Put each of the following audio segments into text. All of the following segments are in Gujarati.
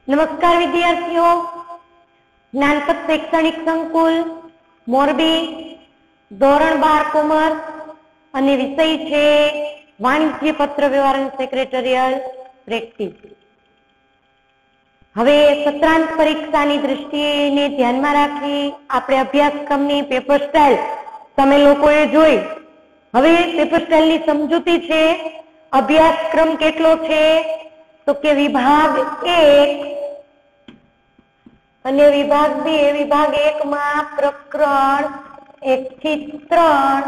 नमस्कार विद्यार्थीओ, ज्ञानपथ शैक्षणिक संकुल मोरबी धोरण 12 कॉमर्स અને વિષય છે વાણિજ્ય પત્ર વ્યવહાર અને સેક્રેટરીયલ પ્રેક્ટિસ। હવે સત્રાંત પરીક્ષાની દ્રષ્ટિએ ધ્યાનમાં રાખી આપણે અભ્યાસક્રમની પેપર સ્ટાઇલ તમે લોકોએ જોઈ। હવે પેપર સ્ટાઇલની સમજૂતી છે। અભ્યાસક્રમ કેટલો છે તો કે વિભાગ 1 અને વિભાગ 2। વિભાગ 1 માં પ્રકરણ 1 થી 3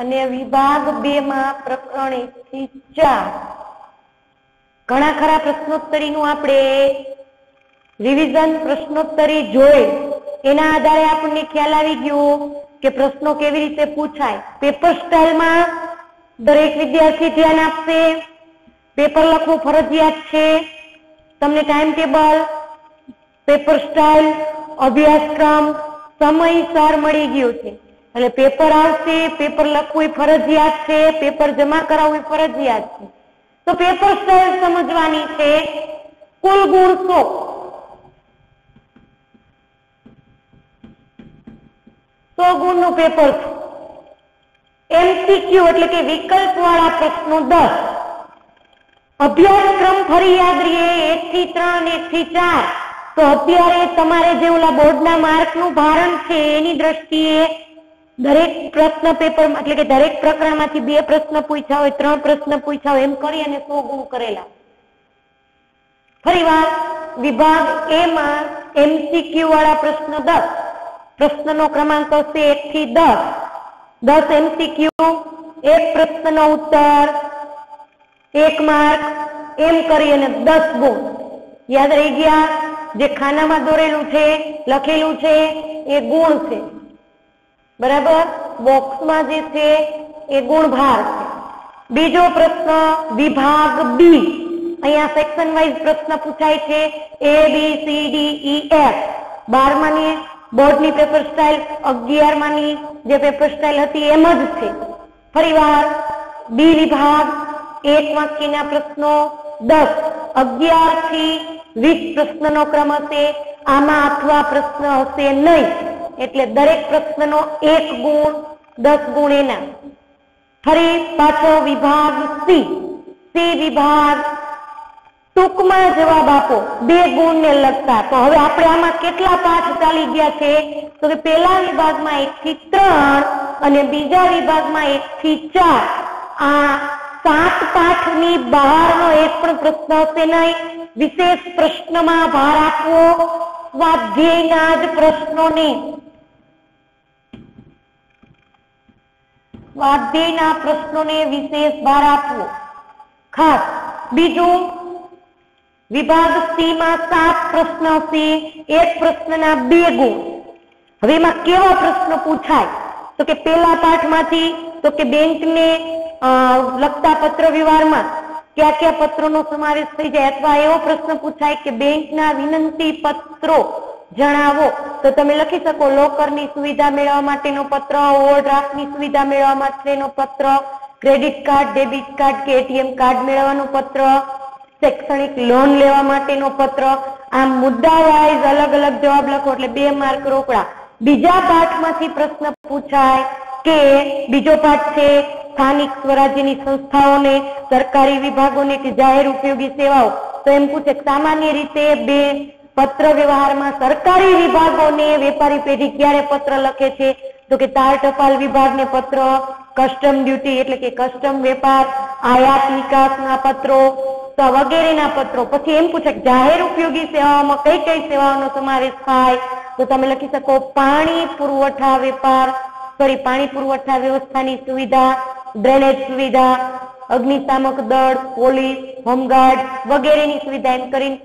અને વિભાગ 2 માં પ્રકરણ 1 થી 4। ઘણા ખરા પ્રશ્નોત્તરીનું આપણે રિવિઝન પ્રશ્નોત્તરી જોઈ, એના આધારે આપણને ખ્યાલ આવી ગયો કે પ્રશ્નો કેવી રીતે પૂછાય। પેપર સ્ટાઇલમાં દરેક વિદ્યાર્થી ધ્યાન આપશે। પેપર લખવું ફરજિયાત છે। તમને ટાઈમ ટેબલ, પેપર સ્ટાઇલ, અભ્યાસક્રમ સમયસર મળી ગયું છે। એટલે પેપર આવશે, પેપર લખવું ફરજિયાત છે, પેપર જમા કરાવવું ફરજિયાત છે। તો પેપર સ્ટાઇલ સમજવાની છે। કુલ ગુણ 100 ગુણનું પેપર છે। એમસીક્યુ એટલે કે વિકલ્પ વાળા પ્રશ્નો 10। અભ્યાસક્રમ ફરી યાદ રહીએ 1 થી 3 અને 1 થી 4। તો અત્યારે તમારે જે ઓલા બોર્ડના માર્કનું ભારણ છે એની દ્રષ્ટિએ દરેક પ્રશ્ન પેપર એટલે કે દરેક પ્રકરણમાંથી 2 પ્રશ્ન પૂછ્યા હોય, 3 પ્રશ્ન પૂછ્યા હોય, એમ કરી અને 100 ગુણ કરેલા। ફરીવાર વિભાગ એ માં એમસીક્યુ વાળા પ્રશ્ન 10। પ્રશ્નનો ક્રમાંક હશે 1 થી 10। 10 એમસીક્યુ, 1 પ્રશ્નનો ઉત્તર, 1 માર્ક, એમ કરી અને 10 ગુણ। યાદ રહી ગયા? જે ખાનામાં દોરેલું છે, લખેલું છે એ ગુણ છે, બરાબર? બોક્સમાં જે છે એ ગુણભાર છે। બીજો પ્રશ્ન વિભાગ બી। અહીંયા સેક્શન વાઇઝ પ્રશ્ન પૂછાય છે। A B C D E F। 12 માની બોર્ડની પેપર સ્ટાઇલ 11 માની જે પેપર સ્ટાઇલ હતી એમ જ છે। ફરીવાર બી વિભાગ 1 વાક્યના પ્રશ્નો 10। 11 થી 20 પ્રશ્નનો ક્રમ હશે। આમાં અથવા પ્રશ્ન હશે નહીં, એટલે દરેક પ્રશ્નનો 1 ગુણ, 10 ગુણ એના। ફરી પાછો વિભાગ સી। સી વિભાગ ટૂંકમાં જવાબ આપો, 2 ગુણ ને લગતા। તો હવે આપણે આમાં કેટલા પાઠ ચાલી ગયા છે તો કે પહેલા વિભાગમાં 1 થી 3 અને બીજા વિભાગમાં 1 થી 4। આ 7 પાઠની બહારનો એક પણ પ્રશ્ન હશે નહીં। વિશેષ પ્રશ્નમાં ભાર આપવો, સ્વાધ્યાયના જ પ્રશ્નોને, સ્વાધ્યાયના પ્રશ્નોને વિશેષ ભાર આપવો ખાસ। બીજું વિભાગ સી માં 7 પ્રશ્ન હશે, એક પ્રશ્નના 2 ગુણ। હવે એમાં કેવા પ્રશ્ન પૂછાય તો કે પહેલા પાઠમાંથી તો કે બેંકને લગતા પત્ર વ્યવહારમાં કયા કયા પત્રોનો સમાવેશ થઈ જાય, અથવા એવો પ્રશ્ન પૂછાય કે બેંકના વિનંતી પત્રો જણાવો। તો તમે લખી શકો લોકરની સુવિધા મેળવવા માટેનો પત્ર, ઓવરડ્રાફ્ટની સુવિધા મેળવવા માટેનો પત્ર, ક્રેડિટ કાર્ડ, ડેબિટ કાર્ડ કે એટીએમ કાર્ડ મેળવવાનું પત્ર, શૈક્ષણિક લોન લેવા માટેનો પત્ર। આમ મુદ્દા વાઇઝ અલગ અલગ જવાબ લખો એટલે 2 માર્ક રોકડા। બીજા પાઠમાંથી પ્રશ્ન પૂછાય કે બીજો પાઠ છે સ્થાનિક સ્વરાજ્યની સંસ્થાઓને, સરકારી વિભાગોને કે જાહેર ઉપયોગી સેવાઓ। તો એમ પૂછે સામાન્ય રીતે પત્ર વ્યવહારમાં સરકારી વિભાગોને વેપારી પેઢી ક્યારે પત્ર લખે છે તો કે તાર ટપાલ વિભાગને પત્ર, કસ્ટમ ડ્યુટી એટલે કે કસ્ટમ વેપાર, આયાત નિકાસના પત્રો વગેરેના પત્રો। પછી એમ પૂછે જાહેર ઉપયોગી સેવાઓમાં કઈ કઈ સેવાઓનો સમાવેશ થાય તો તમે લખી શકો પાણી પુરવઠા વેપાર, પાણી પુરવઠા વ્યવસ્થાની સુવિધા, ડ્રેનેજ સુવિધા, અગ્નિશામક દળ, પોલીસ, હોમગાર્ડ વગેરેની સુવિધા। એમ કરીને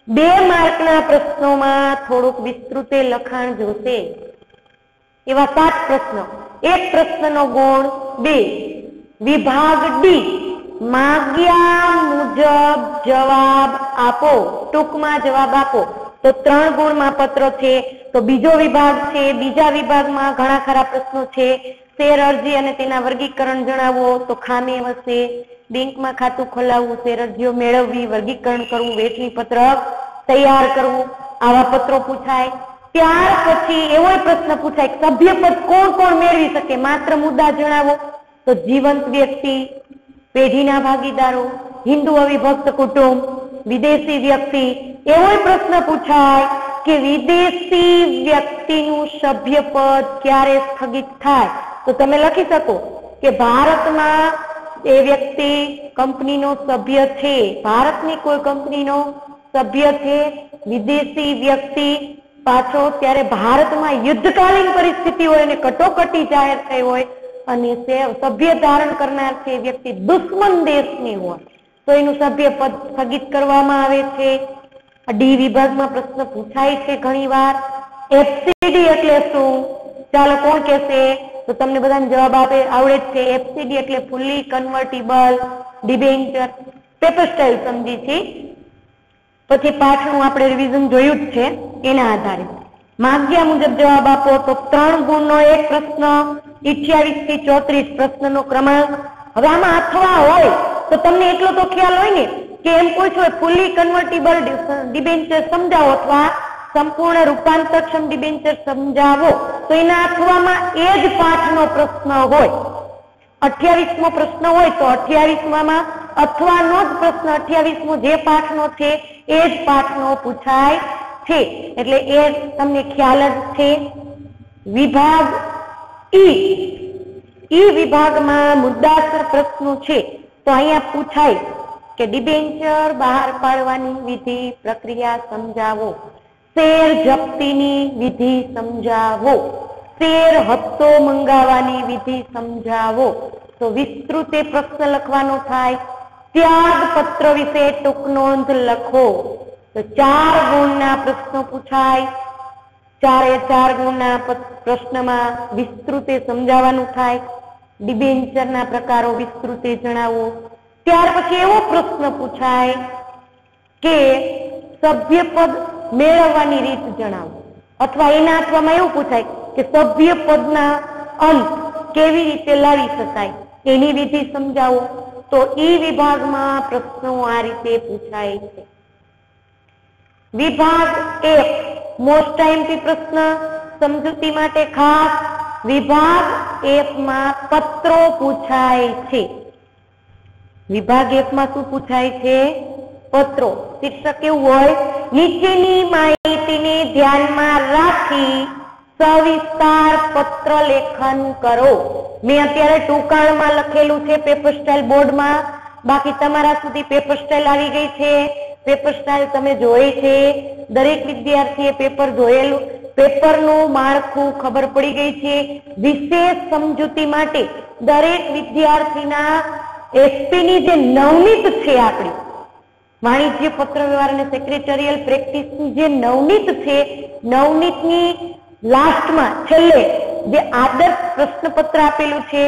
2 માર્કના પ્રશ્નોમાં થોડુંક વિસ્તૃત લખાણ જોશે। એવા 7 પ્રશ્નો, એક પ્રશ્નનો ગુણ 2। વિભાગ ડી માગ્યા મુજબ જવાબ આપો, ટૂંકમાં જવાબ આપો। તો 3 ગુણમાં પત્ર છે। તો બીજો વિભાગ છે, બીજા વિભાગમાં ઘણા ખરા પ્રશ્નો છે। શેર અરજી અને તેના વર્ગીકરણ જણાવો તો ખામી હશે। બેંકમાં ખાતું ખોલાવવું, શેર અરજીઓ મેળવવી, વર્ગીકરણ કરવું, વેચણી પત્રક तैयार करवू, आवा पत्रों पूछाय। त्यार पछी एवो प्रश्न पूछाय सभ्यपद कोण कोण मेळवी शके, मात्र मुद्दा जणावो। तो जीवंत व्यक्ति, पेढ़ीना भागीदारो, हिंदू अविभक्त कुटुंब, विदेशी व्यक्ति। एवो प्रश्न पूछाय कि विदेशी व्यक्तिनुं सभ्यपद क्यारे स्थगित थाय। तो तमे लखी सको कि भारतमां ए व्यक्ति कंपनीनो सभ्य छे, भारतनी कोई कंपनीनो सभ्य छे, विदेशी व्यक्ति पाछो त्यारे भारतमां युद्धकालीन परिस्थिति होय ने कटोकटी जाहिर थई होय अने सभ्य धारण करनार छे व्यक्ति दुश्मन देशनी होय तो एनुं सभ्य पद स्थगित करवामां आवे छे। डी विभागमां प्रश्न पूछाय छे घणीवार। एफसीडी एटले शुं? चालो कोण कहेशे? तो तमने बधाने जवाब आपे आवडे छे। एफसीडी एटले fully convertible debenture, paper style समजी छे। पछी पाठनुं आपणे रिविजन जोयुं ज छे, एना आधारे माग्या मुजब जवाब आपो। तो 3 गुणनो एक प्रश्न, 28 થી 34 प्रश्ननो क्रमांक। हवे आमां अथवा होय तो तमने એટલો તો ખ્યાલ હોય ને કે એમ પૂછો ફુલ્લી કન્વર્ટિબલ ડિબેન્ચર સમજાવો અથવા સંપૂર્ણ રૂપાંતરક્ષમ ડિબેન્ચર સમજાવો, તો એના અથવામાં એ જ પાઠનો પ્રશ્ન હોય। 28મો પ્રશ્ન હોય તો 28માં અથવાનો જ પ્રશ્ન 28મો જે પાઠનો છે એ જ પાઠનો પૂછાય છે, એટલે એ તમને ખ્યાલ જ છે। વિભાગ ઈ વિભાગમાં મુદ્દાસર પ્રશ્નો છે। તો અહીંયા પૂછાય કે ડિબેન્ચર બહાર પાડવાની વિધિ પ્રક્રિયા સમજાવો, શેર જપ્તીની વિધિ સમજાવો, શેર હપ્તો મંગાવવાની વિધિ સમજાવો। તો વિસ્તૃતે પ્રશ્ન લખવાનો થાય। ત્યાગ પત્ર વિશે ટૂંક નોંધ લખો। તો 4 ગુણના પ્રશ્નો પૂછાય। 4 ગુણના પ્રશ્નમાં વિસ્તૃતે સમજાવવાનું થાય। ડિબેન્ચરના પ્રકારો વિસ્તૃતે જણાવો। ત્યાર પછી એવો પ્રશ્ન પૂછાય કે સભ્યપદ મેળવવાની રીત જણાવો, અથવા એના અથવામાં એવું પૂછાય કે સભ્યપદના અંત કેવી રીતે લાવી શકાય એની વિધિ સમજાવો। તો ઈ વિભાગમાં પ્રશ્નો આ રીતે પૂછાય છે। વિભાગ 1 મોસ્ટ આઈએમપી પ્રશ્ન સમજૂતી માટે ખાસ। વિભાગ 1 માં પત્રો પૂછાય છે। વિભાગ 1 માં શું પૂછાય છે? પત્રો। શીર્ષક કેવું હોય? નીચેની માહિતીને ધ્યાનમાં રાખી સવિસ્તાર પત્ર લેખન કરો। મેં અત્યારે ટૂંકાણમાં લખેલું છે પેપર સ્ટાઇલ બોર્ડમાં, બાકી તમારા સુધી પેપર સ્ટાઇલ આવી ગઈ છે। પેપર સ્ટાઇલ તમે જોઈ છે, દરેક વિદ્યાર્થીએ પેપર જોયેલું, પેપરનું માળખું ખબર પડી ગઈ છે। વિશેષ સમજૂતી માટે દરેક વિદ્યાર્થીના એસપીની જે નવનીત છે, આપણી વાણિજ્ય પત્ર વ્યવહાર અને સેક્રેટરીયલ પ્રેક્ટિસની જે નવનીત છે, નવનીતની લાસ્ટમાં છેલ્લે જે આદર્શ પ્રશ્નપત્ર આપેલું છે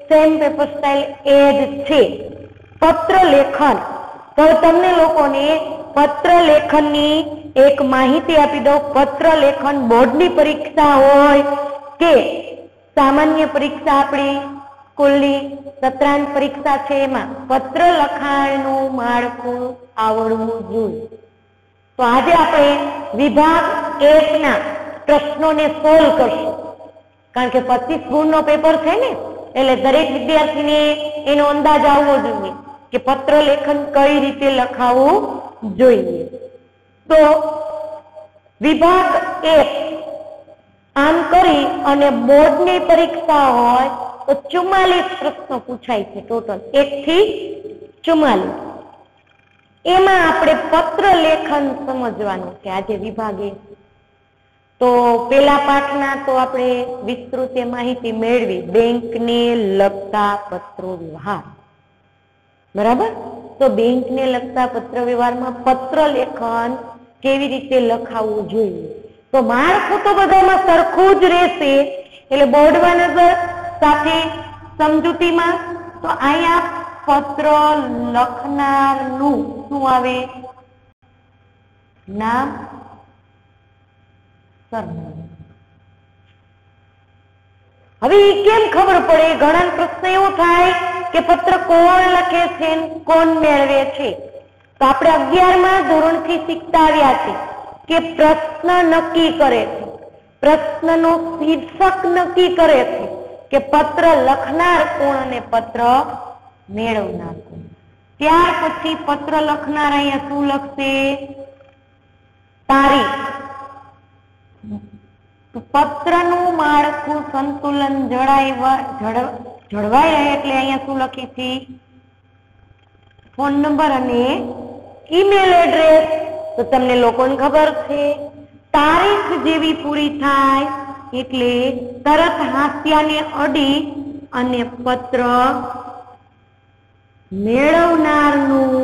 સેમ પેપર સ્ટાઇલ એ જ છે। પત્ર લેખન, તો તમને લોકોને પત્ર લેખનની એક માહિતી આપી દઉં। પત્ર લેખન બોર્ડની પરીક્ષા હોય કે સામાન્ય પરીક્ષા, આપણી સ્કૂલની સત્રાંત પરીક્ષા છે, એમાં પત્ર લખાણનું માળખું આવડવું જોઈએ। તો આજે આપણે વિભાગ 1 ના પ્રશ્નોને સોલ્વ કરશું, કારણ કે 25 ગુણનો પેપર છે ને, એટલે દરેક વિદ્યાર્થીને એનો અંદાજ આવવો જોઈએ કે પત્ર લેખન કઈ રીતે લખાવવું જોઈએ। તો વિભાગ 1 આમ કરી અને બોર્ડની પરીક્ષા હોય તો 44 પ્રશ્નો પૂછાય છે ટોટલ, 1 થી 44। એમાં આપણે પત્ર લેખન સમજવાનું છે આજે વિભાગે। તો પેલા પાઠના તો આપણે વિસ્તૃત માહિતી મેળવી, બેંકને લગતા પત્રો વ્યવહાર, બરાબર। તો બેંકને લગતા પત્ર વ્યવહારમાં પત્ર લેખન કેવી રીતે લખાવવું જોઈએ, તો માળખું તો બધામાં સરખું જ રહેશે, એટલે બોર્ડમાં નજર સાથે સમજૂતીમાં તો અહીંયા પત્ર લખનારનું શું આવે? નામ, સરનામું। હવે એ કેમ ખબર પડે? ઘણા પ્રશ્ન એવો થાય કે પત્ર કોણ લખે છે, કોણ મેળવે છે, तो આપણે 11મા ધોરણથી શીખતા આવ્યા છે કે પ્રશ્ન નક્કી કરે છે, પ્રશ્નનો શીર્ષક નક્કી કરે છે કે પત્ર લખનાર કોણ અને પત્ર મેળવનાર કોણ. ત્યાર પછી પત્ર લખનાર અહીંયા શું લખશે? તારીખ. પત્રનું માળખું સંતુલન જળવાઈ રહે એટલે અહીંયા શું લખી છે? ફોન નંબર અને ઈમેલ એડ્રેસ. તો તમને લોકોને ખબર છે તારીખ જેવી પૂરી થાય એટલે તરત હાસ્યાને અડી અને પત્ર મેળવનારનું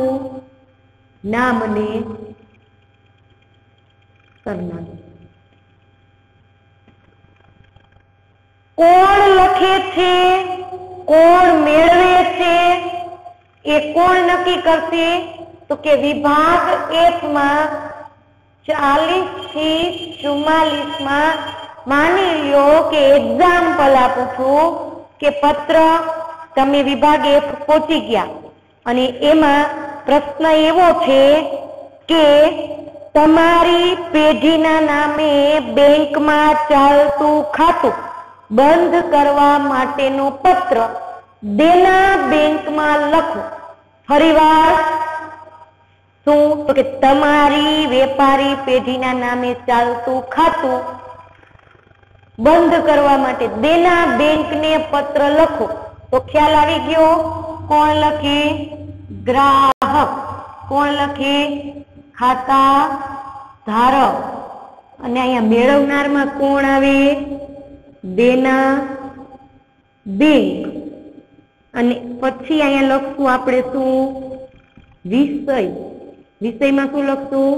નામ અને સરનામું. કોણ લખે છે, કોણ મેળવે છે એ કોણ નક્કી કરશે? તો કે વિભાગ F માં 40 થી 44 માં માની લ્યો કે એક્ઝામ્પલ આપું છું કે પત્ર તમે વિભાગ F પહોંચી ગયા અને એમાં પ્રશ્ન એવો છે કે તમારી પેઢીના નામે બેંકમાં ચાલતું ખાતું બંધ કરવા માટેનો પત્ર દેના બેંકમાં લખો. ફરીવાર શું? તો કે તમારી વેપારી પેઢીના નામે ચાલતું ખાતું બંધ કરવા માટે દેના બેંકને પત્ર લખો. તો ખ્યાલ આવી ગયો? કોણ લખે? ગ્રાહક. કોણ લખે? ખાતા ધારક. અને અહીંયા મેળવનારમાં કોણ આવે? દેના બેંક. અને પછી અહીંયા લખશું આપણે શું? વિષય. વિષયમાં શું લખશું?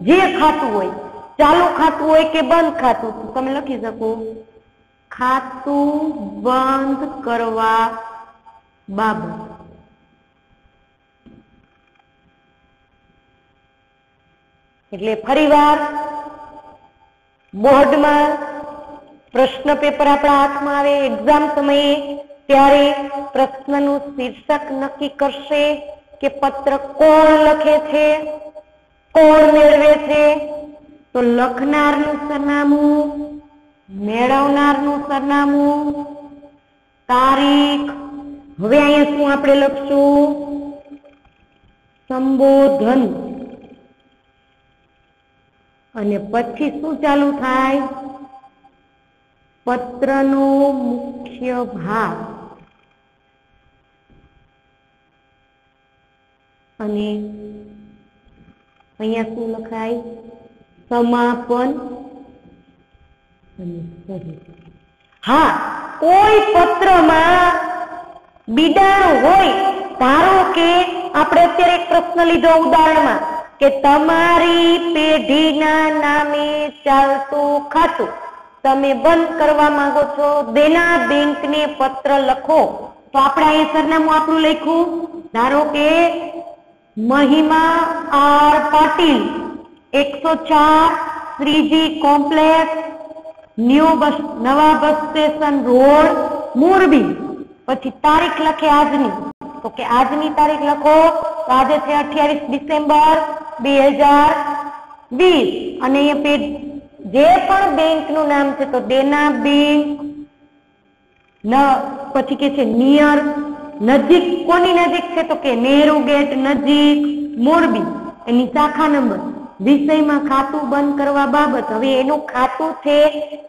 જે ખાતું હોય, ચાલુ ખાતું હોય કે બંધ ખાતું, તમે લખી શકો ખાતું બંધ કરવા બાબત. એટલે ફરીવાર બોર્ડમાં પ્રશ્ન પેપર આપણા હાથમાં આવે એક્ઝામ સમયે ત્યારે પ્રશ્નનું શીર્ષક નક્કી કરશે કે પત્ર કોણ લખે છે, કોણ મેળવે છે. તો લખનારનું સરનામું, મેળવનારનું સરનામું, તારીખ. હવે અહીંયા શું આપણે લખશું? સંબોધન. અને પછી શું ચાલુ થાય? પત્રનો મુખ્ય ભાગ. અને અહીંયા શું લખાય? સમાપન અને સહી. હા, કોઈ પત્રમાં બિડાણ હોય, ધારો કે આપણે અત્યારે એક પ્રશ્ન લીધો ઉદાહરણમાં કે તમારી પેઢીના નામે ચાલતું ખાતું તમે બંધ કરવા માંગો છો, દેના બેંકને પત્ર લખો. તો આપણે અહીંયા સરનામું આપણું લખ્યું. ધારો કે મહિમા આર પાટીલ, 104 શ્રીજી કોમ્પ્લેક્સ, નવા બસ સ્ટેશન રોડ, મોરબી. પછી તારીખ લખે આજની. તો કે આજની તારીખ લખો. તો આજે છે 28 ડિસેમ્બર 2020. અને અહીંયા જે પણ બેંક નું નામ છે તો દેના બેંક. પછી કે છે નિયર, નજીક. કોની નજીક છે? તો કે નહેરુ ગેટ નજીક, મોરબી. એની શાખા નંબર. વિષયમાં ખાતું બંધ કરવા બાબત. હવે એનું ખાતું છે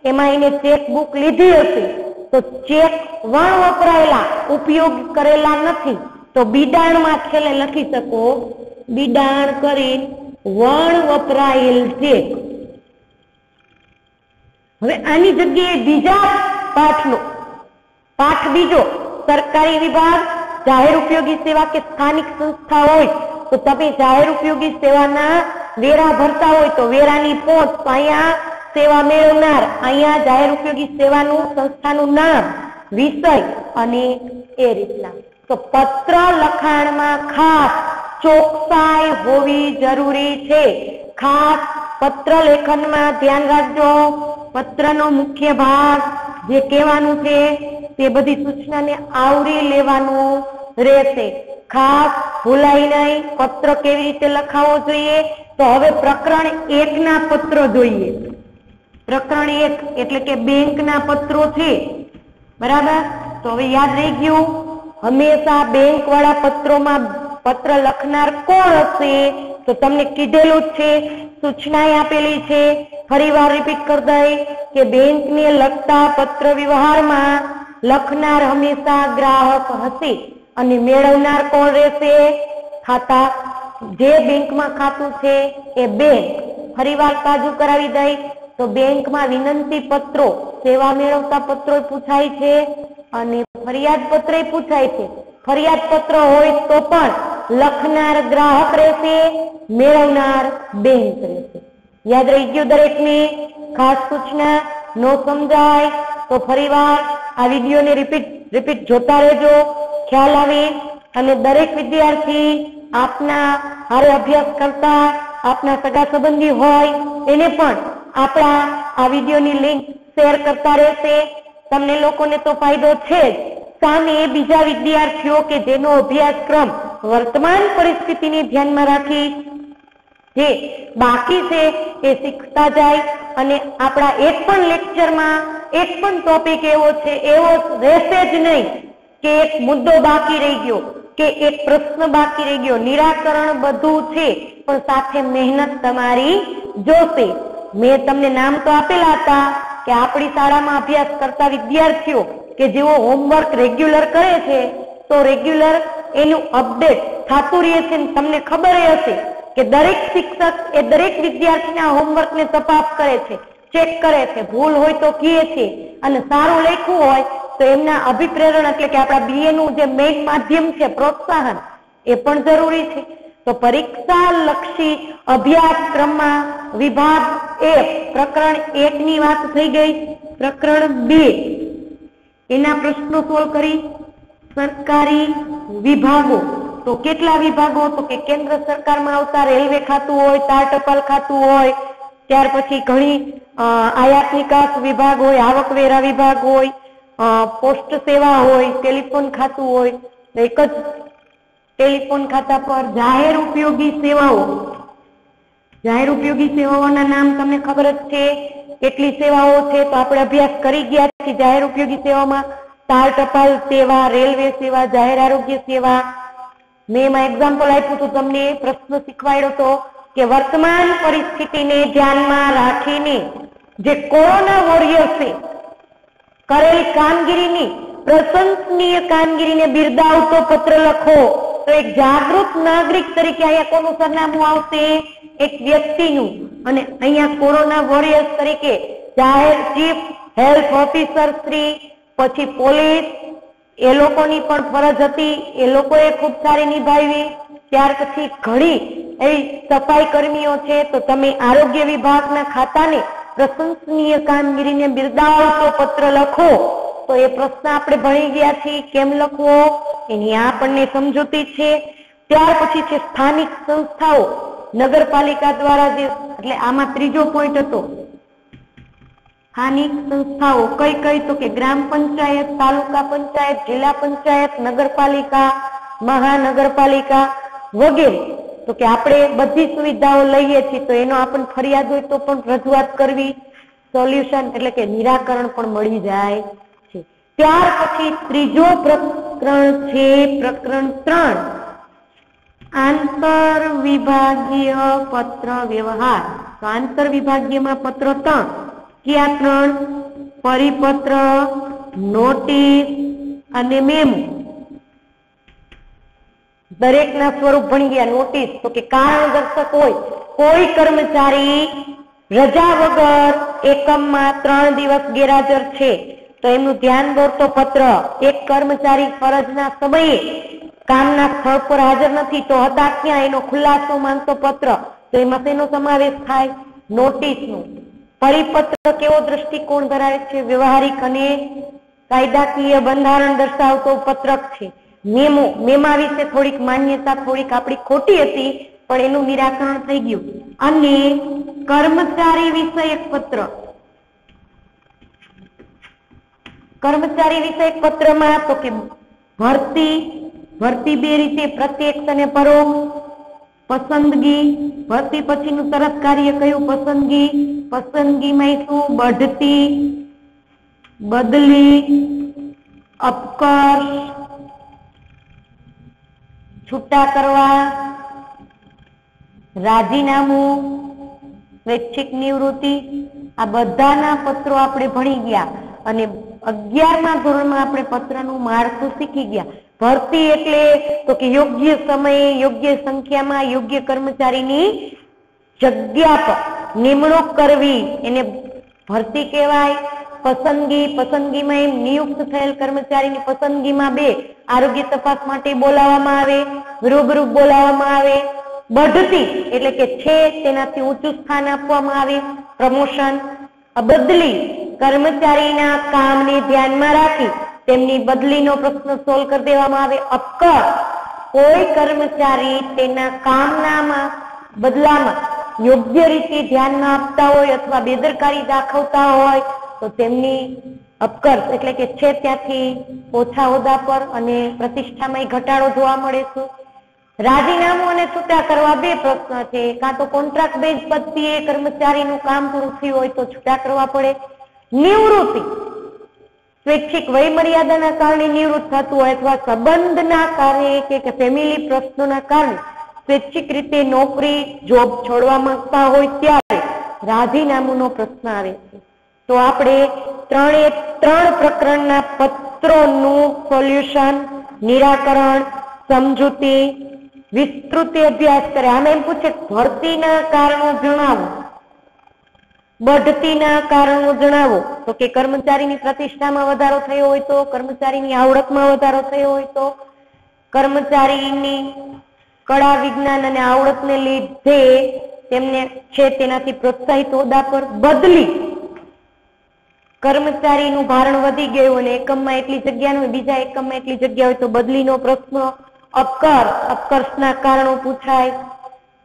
એમાં એને ચેકબુક લીધી હશે તો ચેક વણ વપરાયેલા, ઉપયોગ કરેલા નથી. તો બિડાણમાં છેલ્લે લખી શકો બિડાણ કરીને વણ વપરાયેલ ચેક. હવે આની જગ્યાએ બીજા પાઠનો પાઠ બીજો, સરકારી વિભાગ, જાહેર ઉપયોગી સેવા કે સ્થાનિક સંસ્થા હોય તો તમે જાહેર ઉપયોગી સેવાના વેરા ભરતા હોય તો વેરાની પહોંચ. તો અહીંયા સેવા મેળવનાર, અહીંયા જાહેર ઉપયોગી સેવાનું સંસ્થાનું નામ, વિષય અને એ રીતના. તો પત્ર લખાણમાં ખાસ ચોકસાઈ હોવી જરૂરી છે. ખાસ પત્ર લેખનમાં ધ્યાન રાખજો. પત્રનો મુખ્ય ભાગ જે કહેવાનું છે તે બધી સૂચનાને આવરી લેવાનું રહેશે. खास भूलाय नहीं पत्र केवी रीते लखावो जोईए। तो हवे प्रकरण 1 ना पत्र जोईए। प्रकरण 1 एटले के बैंक ना पत्रों छे, बराबर। तो हवे याद रही गयुं, हमेशा बैंक वाळा पत्रों में पत्र लखनार कोण हशे? तो तमने कीधेलुं ज छे, सूचनाएं आपेली छे। फरीवार रिपीट कर दई के बैंक ने लगता पत्र व्यवहार में लखनार हमेशा ग्राहक हशे अने मेळवनार कोण रहेशे? खाता जे बैंक में खातुं छे ए बैंक। फरीवार ताजू करावी दई तो बैंक में विनंती पत्रों, सेवा मेळवता पत्रों पूछाय छे अने फरियाद पत्र पूछाय छे। फरियाद पत्र होय तो पण लखनार ग्राहक रहेशे, मेळवनार बैंक रहेशे। याद रही गयुं दरेक ने? खास सूचना नो समजाय तो फरीवार आ विडियो ने रिपीट जोता रहेजो, ख्याल आवे। अने दरेक विद्यार्थी आपना हारे अभ्यास करता आपना सगा संबंधी होय एने पण आपड़ा आ विडियो नी लिंक शेर करता रहेशे। तमने लोकोने तो फायदो छे ज, सामे बीजा विद्यार्थीओ के जेनो अभ्यासक्रम वर्तमान परिस्थिति ने ध्यान में राखी जे बाकी छे ए शीखता जाय अने आपड़ा एक पण लेक्चर में एक पण टॉपिक एवो छे एवो रहेशे ज नहीं के एक मुद्दो बाकी रही गयो के एक प्रश्न बाकी रही गयो। निराकरण बधुं छे पण साथे मेहनत तमारी जोशे। मैं तमने नाम तो आपेला हता के आपणी शाळामां अभ्यास करता विद्यार्थीओ के जेओ होमवर्क रेग्युलर करे छे तो रेग्युलर एनुं अपडेट थातुं रहे छे। तमने खबर हशे के दरेक शिक्षक ए दरेक विद्यार्थीना होमवर्क ने तपास करे छे, चेक करे छे, भूल होय तो कहे छे अने सारुं लख्युं होय तो एमना अभिप्रेरण एटले के आपड़ा बीए नुं जे मेन माध्यम छे प्रोत्साहन ए पण जरूरी छे। तो परीक्षा लक्षी अभ्यासक्रम में विभाग 1 प्रकरण 1 नी वात थई गई। प्रकरण 2 एना प्रश्नो सोल्व करी। सरकारी विभागों तो केटला विभागो? तो के केंद्र सरकार में आवता रेलवे खातुं होय, तार टपाल खातुं होय, त्यार पछी घणी आयात निकास विभाग होय, आवकवेरा विभाग होय, पोस्ट सेवा होय, टेलिफोन खातुं होय। एक ज टेलिफोन खाता पर जाहेर उपयोगी सेवाओं, जाहेर उपयोगी सेवाओना नाम तमने खबर ज छे કેટલી સેવાઓ છે તો આપણે અભ્યાસ કરી ગયા છીએ। જાહેર ઉપયોગી સેવામાં તાર ટપાલ સેવા, રેલવે સેવા, જાહેર આરોગ્ય સેવા। મેં એમાં એક્ઝામ્પલ આપ્યું હતું તમને, પ્રશ્ન શીખવાડ્યો હતો કે વર્તમાન પરિસ્થિતિને ધ્યાનમાં રાખીને જે કોરોના વોરિયર્સે કરેલી કામગીરીની પ્રશંસનીય કામગીરીને બિરદાવતો પત્ર લખો। તો એક જાગૃત નાગરિક તરીકે અહીંયા કોનું સરનામું આવશે? એક વ્યક્તિનું। અને અહીંયા કોરોના વોરિયર્સ તરીકે જાહેર ચીફ હેલ્થ ઓફિસર શ્રી, પછી પોલીસ એ લોકોની પણ ફરજ હતી, એ લોકોએ ખૂબ સારી નિભાવી। ત્યાર પછી ઘણી એવી સફાઈ કર્મીઓ છે। તો તમે આરોગ્ય વિભાગના ખાતાને પ્રશંસનીય કામગીરીને બિરદાવતો પત્ર લખો। તો એ પ્રશ્ન આપણે ભણી ગયા છીએ કેમ લખવો એની આ આપણને સમજૂતી છે। ત્યાર પછી છે સ્થાનિક સંસ્થાઓ, નગરપાલિકા દ્વારા જે, એટલે આમાં ત્રીજો પોઈન્ટ હતો સ્થાનિક સંસ્થાઓ કઈ કઈ? તો કે ગ્રામ પંચાયત, તાલુકા પંચાયત, જિલ્લા પંચાયત, નગરપાલિકા, મહાનગરપાલિકા વગેરે। તો કે આપણે બધી સુવિધાઓ લઈએ છીએ તો એનો આપણને ફરિયાદ હોય તો પણ રજૂઆત કરવી, સોલ્યુશન એટલે કે નિરાકરણ પણ મળી જાય છે। ત્યાર પછી ત્રીજો પ્રકરણ છે પ્રકરણ 3 आंतर विभागीय पत्र व्यवहार। तो आंतर विभागीय में पत्र 3 क्या? 3 परिपत्र, नोटिस अने मेमो। दरेक ना स्वरूप भणी गया। नोटिस तो के कारण दर्शक होय, कोई कर्मचारी रजा वगर एकम में 3 दिवस गैरहाजर छे तो एमनुं ध्यान दौरतो पत्र। एक कर्मचारी फरजना समये कामना स्थळ पर हाजर नहीं तो हता क्या एनो खुलासो मांगतो पत्र। तो एमां तेनो समावेश थाय नोटिसनो। परिपत्र केवो दृष्टिकोण धरावे छे? व्यवहारिक अने कायदाकीय बंधारण दर्शावतो पत्रक छे। मेमो, मेमा विषे थोड़ीक मान्यता थोड़ीक आपणी खोटी हती पण एनुं निराकरण थई गयुं। अने कर्मचारी विषयक पत्र, कर्मचारी विषयक पत्र में तो के भरती, ભરતી બે રીતે, પ્રત્યક્ષ અને પરોક્ષ. પસંદગી, ભરતી પછીનું તરત કાર્ય કયું? પસંદગી. પસંદગીમાં શું? બઢતી, બદલી, અપકર્ષ, છૂટા કરવા, રાજીનામું, સ્વૈચ્છિક નિવૃત્તિ. આ બધાના પત્રો આપણે ભણી ગયા અને 11મા ધોરણમાં આપણે પત્રનું માળખું શીખી ગયા. ભરતી એટલે તો કે યોગ્ય સમયે, યોગ્ય સંખ્યામાં, યોગ્ય કર્મચારીની જગ્યા પર નિમણૂક કરવી એને ભરતી કહેવાય. પસંદગી, પસંદગીમાં એમ નિયુક્ત થયેલ કર્મચારીની પસંદગીમાં 2 આરોગ્ય તપાસ માટે બોલાવવામાં આવે, રૂબરૂ બોલાવવામાં આવે. બઢતી એટલે કે છે તેનાથી ઊંચું સ્થાન આપવામાં આવે, પ્રમોશન. બદલી, કર્મચારીના કામને ધ્યાનમાં રાખી તેમની બદલીનો પ્રશ્ન સોલ્વ કરી દેવામાં આવે. અપકર, કોઈ કર્મચારી તેના કામના બદલામાં યોગ્ય રીતે ધ્યાન ન આપતા હોય અથવા બેદરકારી દાખવતા હોય તો તેમની અપકર્ષ એટલે કે છે ત્યાંથી ઓછા હોદ્દા પર અને પ્રતિષ્ઠામાં ઘટાડો જોવા મળે છે. રાજીનામું અને છૂટા કરવા 2 પ્રશ્ન છે. કાં તો કોન્ટ્રાક્ટ બેઝ પદ્ધતિએ કર્મચારીનું કામ પૂરું થયું હોય તો છૂટા કરવા પડે. નિવૃત્તિ, સ્વૈચ્છિક વય મર્યાદાના કારણે નિવૃત્ત થતું હોય અથવા સંબંધના કારણે કે ફેમિલી પ્રશ્નોના કારણે સ્વૈચ્છિક રીતે નોકરી, જોબ છોડવા માંગતા હોય ત્યારે રાજીનામુંનો પ્રશ્ન આવે છે. તો આપણે 3 પ્રકરણના પત્રોનું સોલ્યુશન, નિરાકરણ, સમજૂતી, વિસ્તૃત અભ્યાસ કરે. આમાં એમ પૂછે ભરતીના કારણો જણાવો, બઢતીના કારણો જણાવો. તો કે કર્મચારીની પ્રતિષ્ઠામાં વધારો થયો હોય તો, કર્મચારીની આવડતમાં વધારો થયો હોય તો, કર્મચારીની કળા, વિજ્ઞાન અને આવડતને લીધે તેમને છે તેનાથી પ્રોત્સાહિત હોદ્દા પર બદલી, કર્મચારીનું ભારણ વધી ગયું અને એકમમાં એટલી જગ્યા ન હોય, બીજા એકમમાં એટલી જગ્યા હોય તો બદલીનો પ્રશ્ન. અપકર્ષના કારણો પૂછાય.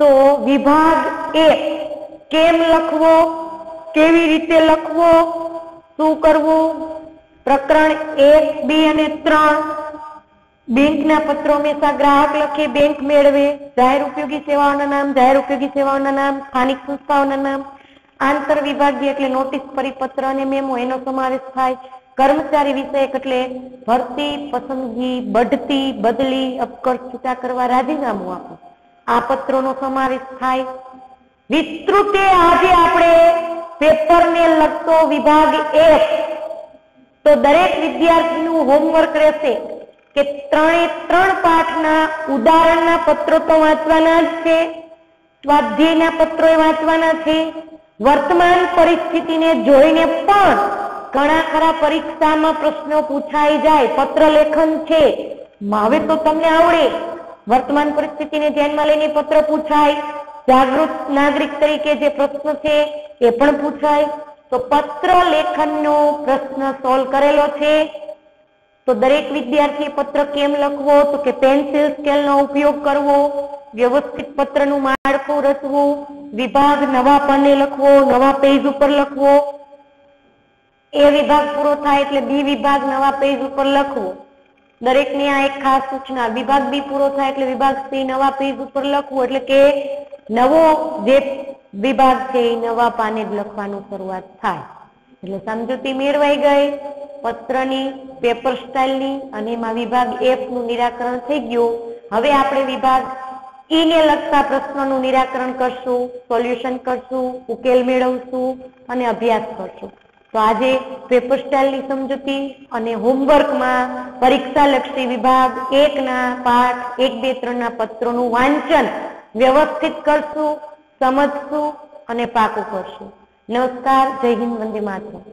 તો વિભાગ 1 કેમ લખવો, કેવી રીતે લખવો, શું કરવું. પ્રકરણ 1, 2 અને 3 બેંકના પત્રો હંમેશા ગ્રાહક લખે, બેંક મેળવે. જાહેર ઉપયોગી સેવાઓના નામ, જાહેર ઉપયોગી સેવાઓના નામ, સ્થાનિક સંસ્થાઓના નામ. આંતર વિભાગીય એટલે નોટિસ, પરિપત્ર અને મેમો એનો સમાવેશ થાય. કર્મચારી વિષયક એટલે ભરતી, પસંદગી, બઢતી, બદલી, અપકર્ષ, છૂટા કરવા, રાજીનામું આપવું. આ પત્રોનો સમાવેશ થાય. વિસ્તૃતે આજે આપણે પેપરને લગતો વિભાગ 1 તો દરેક વિદ્યાર્થીનું હોમવર્ક રહેશે કે 3 પાઠના ઉદાહરણના પત્રો તો વાંચવાના જ છે, સ્વાધ્યાયના પત્રો વાંચવાના છે. વર્તમાન પરિસ્થિતિને જોઈને પણ ઘણા ખરા પરીક્ષામાં પ્રશ્નો પૂછાઈ જાય. પત્ર લેખન છે, હવે તો તમને આવડે. વર્તમાન પરિસ્થિતિને ધ્યાનમાં લઈને પત્ર પૂછાય. જાગૃત નાગરિક તરીકે જે પ્રશ્ન છે એ પણ પૂછાય. તો પત્ર લેખનનો પ્રશ્ન સોલ્વ કરેલો છે. તો દરેક વિદ્યાર્થીએ પત્ર કેમ લખવો, તો કે પેન્સિલ સ્કેલનો ઉપયોગ કરવો, વ્યવસ્થિત પત્રનું માળખું રચવું, વિભાગ નવા પાને લખવો, નવા પેજ ઉપર લખવો. એ વિભાગ પૂરો થાય એટલે બી વિભાગ નવા પેજ ઉપર લખવો. દરેકની આ એક ખાસ સૂચના. વિભાગ બી પૂરો થાય એટલે વિભાગ સી નવા પેજ ઉપર લખવું, એટલે કે નવો જે વિભાગ છે એ નવા પાને જ લખવાનું શરૂઆત થાય. એટલે સમજૂતી મેળવાઈ ગઈ પત્રની, પેપર સ્ટાઇલની, અને એમાં વિભાગ F નું નિરાકરણ થઈ ગયું. હવે આપણે વિભાગ ઈ ને લગતા પ્રશ્નોનું નિરાકરણ કરશું, સોલ્યુશન કરશું, ઉકેલ મેળવશું અને અભ્યાસ કરશું. તો આજે પેપર સ્ટાઇલની સમજૂતી અને હોમવર્કમાં પરીક્ષા લક્ષી વિભાગ 1 ના પાઠ 1, 2, 3 ના પત્રોનું વાંચન વ્યવસ્થિત કરશું, સમજશું અને પાકું કરશું. નમસ્કાર, જય હિન્દ, વંદે માતરમ.